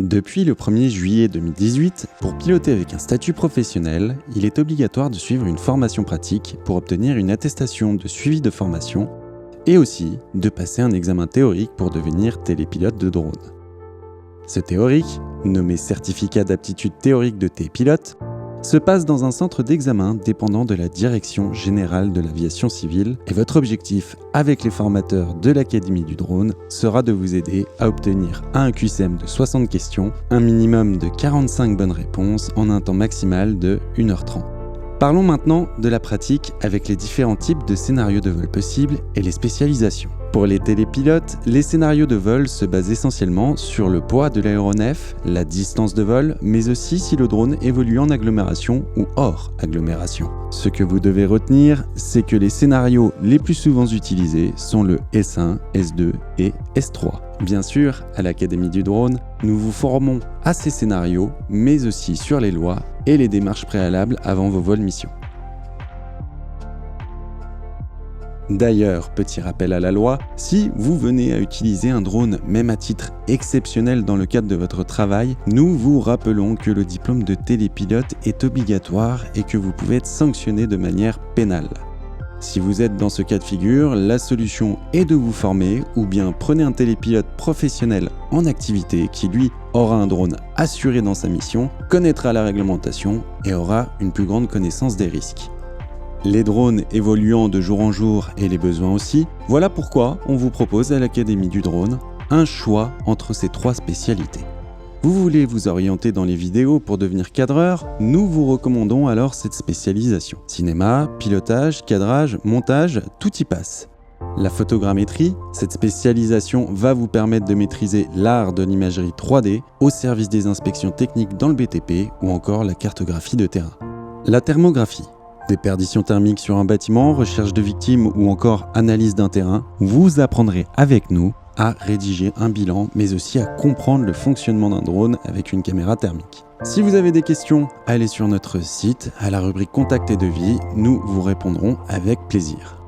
Depuis le 1er juillet 2018, pour piloter avec un statut professionnel, il est obligatoire de suivre une formation pratique pour obtenir une attestation de suivi de formation et aussi de passer un examen théorique pour devenir télépilote de drone. Ce théorique, nommé certificat d'aptitude théorique de télépilote, se passe dans un centre d'examen dépendant de la Direction générale de l'aviation civile et votre objectif avec les formateurs de l'Académie du drone sera de vous aider à obtenir un QCM de 60 questions, un minimum de 45 bonnes réponses en un temps maximal de 1h30. Parlons maintenant de la pratique avec les différents types de scénarios de vol possibles et les spécialisations. Pour les télépilotes, les scénarios de vol se basent essentiellement sur le poids de l'aéronef, la distance de vol, mais aussi si le drone évolue en agglomération ou hors agglomération. Ce que vous devez retenir, c'est que les scénarios les plus souvent utilisés sont le S1, S2 et S3. Bien sûr, à l'Académie du drone, nous vous formons à ces scénarios, mais aussi sur les lois et les démarches préalables avant vos vols mission. D'ailleurs, petit rappel à la loi, si vous venez à utiliser un drone même à titre exceptionnel dans le cadre de votre travail, nous vous rappelons que le diplôme de télépilote est obligatoire et que vous pouvez être sanctionné de manière pénale. Si vous êtes dans ce cas de figure, la solution est de vous former ou bien prenez un télépilote professionnel en activité qui lui aura un drone assuré dans sa mission, connaîtra la réglementation et aura une plus grande connaissance des risques. Les drones évoluant de jour en jour et les besoins aussi, voilà pourquoi on vous propose à l'Académie du drone un choix entre ces 3 spécialités. Vous voulez vous orienter dans les vidéos pour devenir cadreur? Nous vous recommandons alors cette spécialisation. Cinéma, pilotage, cadrage, montage, tout y passe. La photogrammétrie, cette spécialisation va vous permettre de maîtriser l'art de l'imagerie 3D au service des inspections techniques dans le BTP ou encore la cartographie de terrain. La thermographie. Déperdition thermique sur un bâtiment, recherche de victimes ou encore analyse d'un terrain, vous apprendrez avec nous à rédiger un bilan, mais aussi à comprendre le fonctionnement d'un drone avec une caméra thermique. Si vous avez des questions, allez sur notre site, à la rubrique Contact et devis, nous vous répondrons avec plaisir.